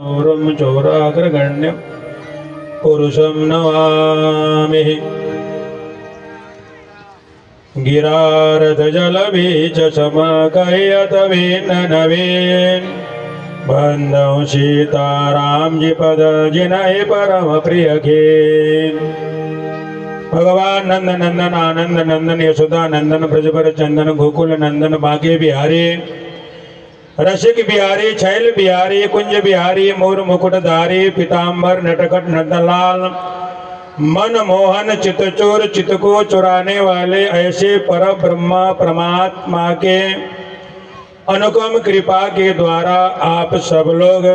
चौरम चौराग्रगण्य पुरुषं नमामि। गिरारधजलबीज समकयतवेन नवीन बंधौ सीताराम जी पद जिनहि परम प्रिय के। भगवान नंद नंदन आनंद नंदन यशोदा नंदन ब्रजभर चंदन गोकुल नंदन बांके बिहारी रसिक बिहारी छैल बिहारी कुंज बिहारी मोर मुकुटधारी पीताम्बर नटखट नंदलाल मनमोहन चितचोर चित्त को चुराने वाले ऐसे पर ब्रह्मा परमात्मा के अनुपम कृपा के द्वारा आप सब लोग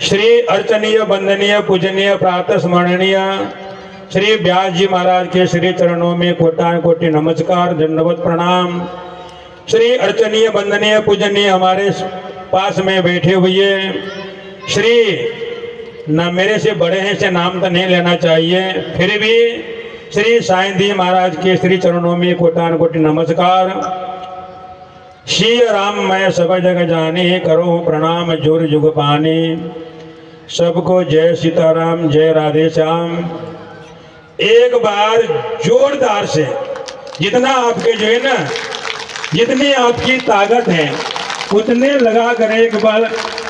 श्री अर्चनीय वंदनीय पूजनीय प्रातः स्मरणीय श्री व्यास जी महाराज के श्री चरणों में कोटान कोटि नमस्कार दंडवत प्रणाम। श्री अर्चनीय वंदनीय पूजनीय हमारे पास में बैठे हुए श्री न मेरे से बड़े हैं से नाम तो नहीं लेना चाहिए, फिर भी श्री साईं जी महाराज के श्री चरणों में कोटान कोटि नमस्कार। श्री राम मैं सब जग जाने करो प्रणाम जोर जुग पानी। सबको जय सीताराम जय राधे श्याम। एक बार जोरदार से जितना आपके जो है ना जितनी आपकी ताकत है उतने लगा कर एक बार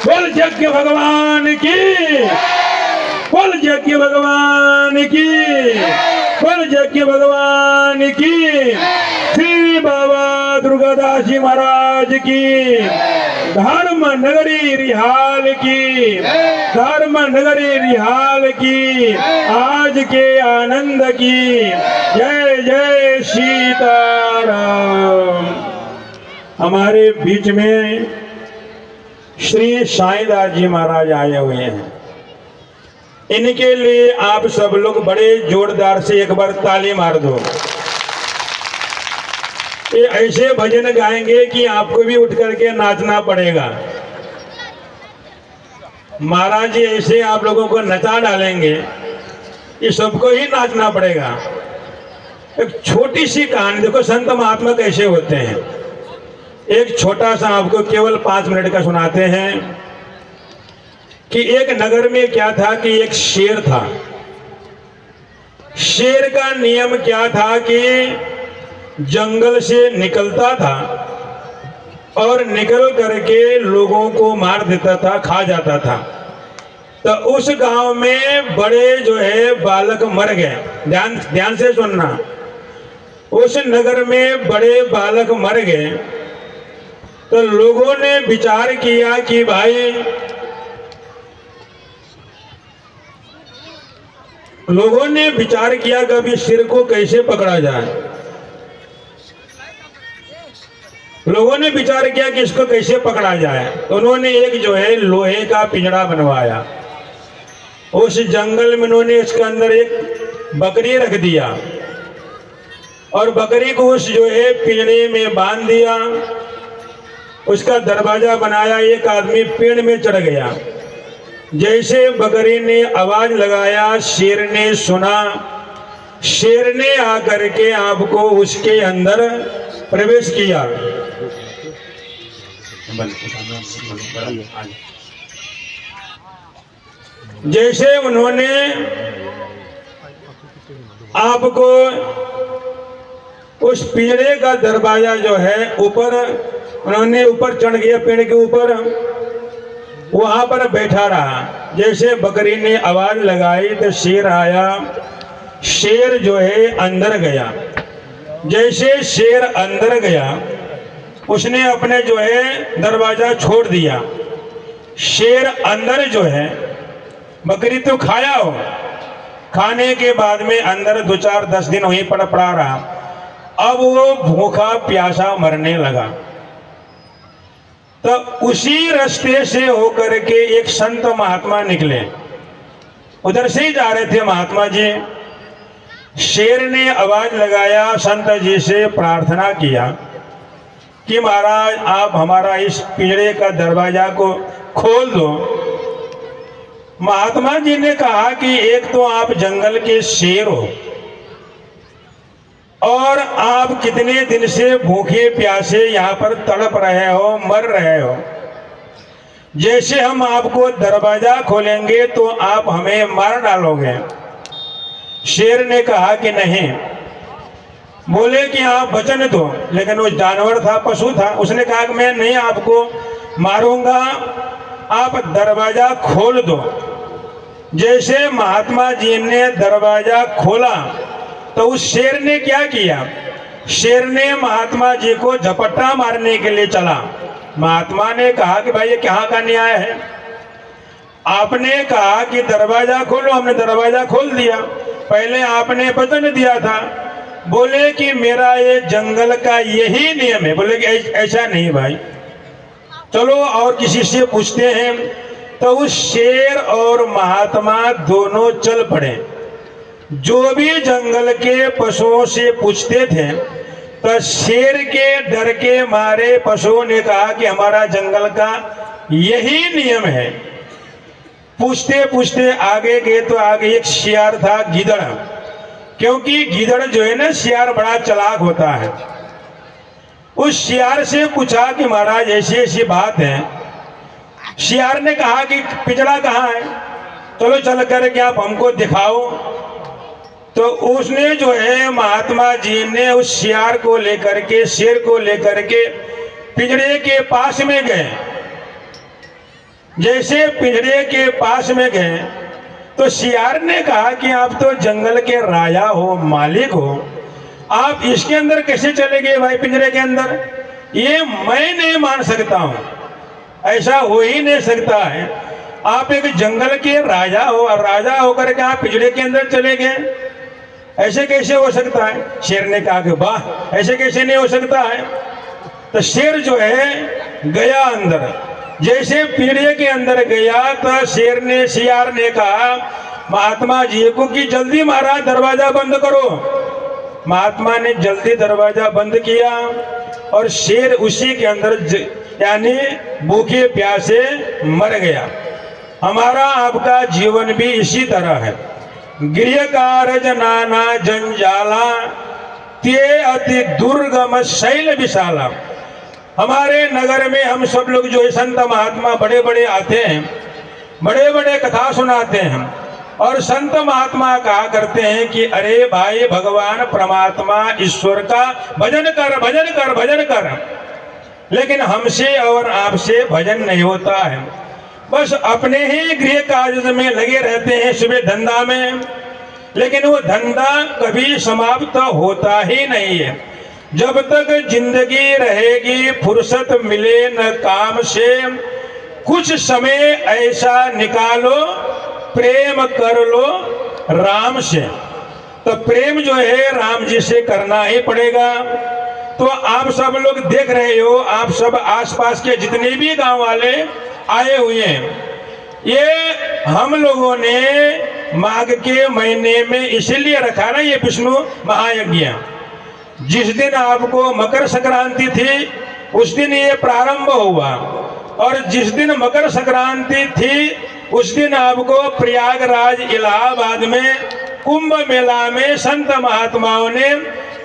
बोल यज्ञ भगवान की, बोल यज्ञ भगवान की, बोल यज्ञ भगवान की। श्री बाबा दुर्गादास जी महाराज की, धर्म नगरी रिहाल की, धर्म नगरी रिहाल की, आज के आनंद की। जय जय सीताराम। हमारे बीच में श्री साईदास जी महाराज आए हुए हैं। इनके लिए आप सब लोग बड़े जोरदार से एक बार ताली मार दो। ये ऐसे भजन गाएंगे कि आपको भी उठ करके नाचना पड़ेगा। महाराज जी ऐसे आप लोगों को नचा डालेंगे, ये सबको ही नाचना पड़ेगा। एक छोटी सी कहानी देखो, संत महात्मा कैसे होते हैं। एक छोटा सा आपको केवल 5 मिनट का सुनाते हैं कि एक नगर में क्या था कि एक शेर था। शेर का नियम क्या था कि जंगल से निकलता था और निकल करके लोगों को मार देता था, खा जाता था। तो उस गांव में बड़े जो है बालक मर गए। ध्यान से सुनना। उस नगर में बड़े बालक मर गए तो लोगों ने विचार किया कि भाई लोगों ने विचार किया कि अभी शेर को कैसे पकड़ा जाए। लोगों ने विचार किया कि इसको कैसे पकड़ा जाए। तो उन्होंने एक जो है लोहे का पिंजरा बनवाया। उस जंगल में उन्होंने इसके अंदर एक बकरी रख दिया और बकरी को उस जो है पिंजरे में बांध दिया। उसका दरवाजा बनाया। एक आदमी पेड़ में चढ़ गया। जैसे बकरी ने आवाज लगाया, शेर ने सुना। शेर ने आकर के आपको उसके अंदर प्रवेश किया। जैसे उन्होंने आपको उस पिंजरे का दरवाजा जो है ऊपर उन्होंने ऊपर चढ़ गया, पेड़ के ऊपर वहां पर बैठा रहा। जैसे बकरी ने आवाज लगाई तो शेर आया। शेर जो है अंदर गया। जैसे शेर अंदर गया उसने अपने जो है दरवाजा छोड़ दिया। शेर अंदर जो है बकरी तो खाया हो, खाने के बाद में अंदर 2-4-10 दिन वहीं पर पड़ा रहा। अब वो भूखा प्यासा मरने लगा। तो उसी रास्ते से होकर के एक संत महात्मा निकले। उधर से ही जा रहे थे महात्मा जी। शेर ने आवाज लगाया, संत जी से प्रार्थना किया कि महाराज आप हमारा इस पिंजरे का दरवाजा को खोल दो। महात्मा जी ने कहा कि एक तो आप जंगल के शेर हो और आप कितने दिन से भूखे प्यासे यहाँ पर तड़प रहे हो, मर रहे हो। जैसे हम आपको दरवाजा खोलेंगे तो आप हमें मार डालोगे। शेर ने कहा कि नहीं। बोले कि आप वचन दो, लेकिन वो जानवर था, पशु था, उसने कहा कि मैं नहीं आपको मारूंगा, आप दरवाजा खोल दो। जैसे महात्मा जी ने दरवाजा खोला तो उस शेर ने क्या किया, शेर ने महात्मा जी को झपट्टा मारने के लिए चला। महात्मा ने कहा कि भाई ये कहाँ का न्याय है, आपने कहा कि दरवाजा खोलो, हमने दरवाजा खोल दिया, पहले आपने वचन दिया था। बोले कि मेरा ये जंगल का यही नियम है। बोले कि ऐसा नहीं भाई, चलो और किसी से पूछते हैं। तो उस शेर और महात्मा दोनों चल पड़े। जो भी जंगल के पशुओं से पूछते थे तो शेर के डर के मारे पशुओं ने कहा कि हमारा जंगल का यही नियम है। पूछते पूछते आगे गए तो आगे एक शियार था, गीदड़, क्योंकि गीदड़ जो है ना शियार बड़ा चालाक होता है। उस शियार से पूछा कि महाराज ऐसी ऐसी बात है। शियार ने कहा कि पिंजरा कहाँ है, चलो चल कर के आप हमको दिखाओ। तो उसने जो है महात्मा जी ने उस शियार को लेकर के, शेर को लेकर के पिंजरे के पास में गए। जैसे पिंजरे के पास में गए तो शियार ने कहा कि आप तो जंगल के राजा हो, मालिक हो, आप इसके अंदर कैसे चले गए भाई पिंजरे के अंदर? ये मैं नहीं मान सकता हूं, ऐसा हो ही नहीं सकता है। आप एक जंगल के राजा हो और राजा होकर के आप पिंजरे के अंदर चले गए, ऐसे कैसे हो सकता है? शेर ने कहा कि वाह, ऐसे कैसे नहीं हो सकता है। तो शेर जो है गया अंदर। जैसे पिंजरे के अंदर गया तो शियार ने कहा महात्मा जी को कि जल्दी महाराज दरवाजा बंद करो। महात्मा ने जल्दी दरवाजा बंद किया और शेर उसी के अंदर यानी भूखे प्यासे मर गया। हमारा आपका जीवन भी इसी तरह है। गृह कारज नाना जंजाला ते अति दुर्गम शैल विशाला। हमारे नगर में हम सब लोग जो है संत महात्मा बड़े बड़े आते हैं, बड़े बड़े कथा सुनाते हैं और संत महात्मा कहा करते हैं कि अरे भाई भगवान परमात्मा ईश्वर का भजन कर, भजन कर, भजन कर। लेकिन हमसे और आपसे भजन नहीं होता है, बस अपने ही गृह कार्य में लगे रहते हैं, सुबह धंधा में, लेकिन वो धंधा कभी समाप्त होता ही नहीं है। जब तक जिंदगी रहेगी फुर्सत मिले न काम से, कुछ समय ऐसा निकालो प्रेम कर लो राम से। तो प्रेम जो है राम जी से करना ही पड़ेगा। तो आप सब लोग देख रहे हो, आप सब आसपास के जितने भी गांव वाले आए हुए हैं, ये हम लोगों ने माघ के महीने में इसलिए रखा ना ये विष्णु महायज्ञ। जिस दिन आपको मकर संक्रांति थी उस दिन ये प्रारंभ हुआ, और जिस दिन मकर संक्रांति थी उस दिन आपको प्रयागराज इलाहाबाद में कुंभ मेला में संत महात्माओं ने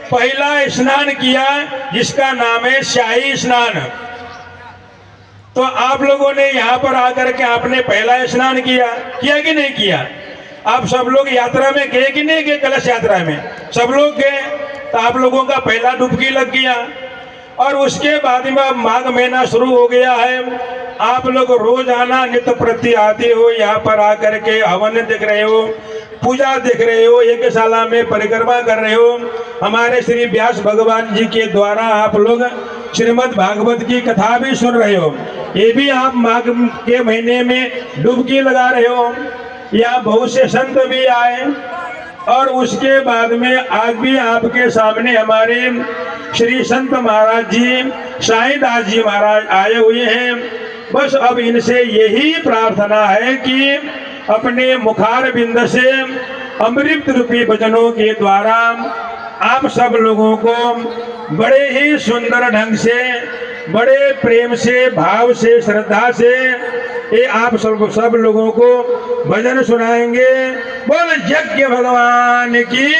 पहला स्नान किया, जिसका नाम है शाही स्नान। तो आप लोगों ने यहाँ पर आकर के आपने पहला स्नान किया कि नहीं किया? आप सब लोग यात्रा में गए कि नहीं गए? कलश यात्रा में सब लोग गए, तो आप लोगों का पहला डुबकी लग गया। और उसके बाद में अब माघ महीना शुरू हो गया है, आप लोग रोजाना नित्य प्रति आते हो, यहाँ पर आकर के हवन देख रहे हो, पूजा देख रहे हो, यज्ञशाला में परिक्रमा कर रहे हो। हमारे श्री व्यास भगवान जी के द्वारा आप लोग श्रीमद् भागवत की कथा भी सुन रहे हो, ये भी आप माघ के महीने में डुबकी लगा रहे हो। यहाँ बहुत से संत भी आए, और उसके बाद में आज भी आपके सामने हमारे श्री संत महाराज जी, साईदास जी महाराज आए हुए हैं। बस अब इनसे यही प्रार्थना है कि अपने मुखार बिंद से अमृत रूपी वचनों के द्वारा आप सब लोगों को बड़े ही सुंदर ढंग से, बड़े प्रेम से, भाव से, श्रद्धा से ये आप सब लोगों को भजन सुनाएंगे। बोल यज्ञ भगवान की।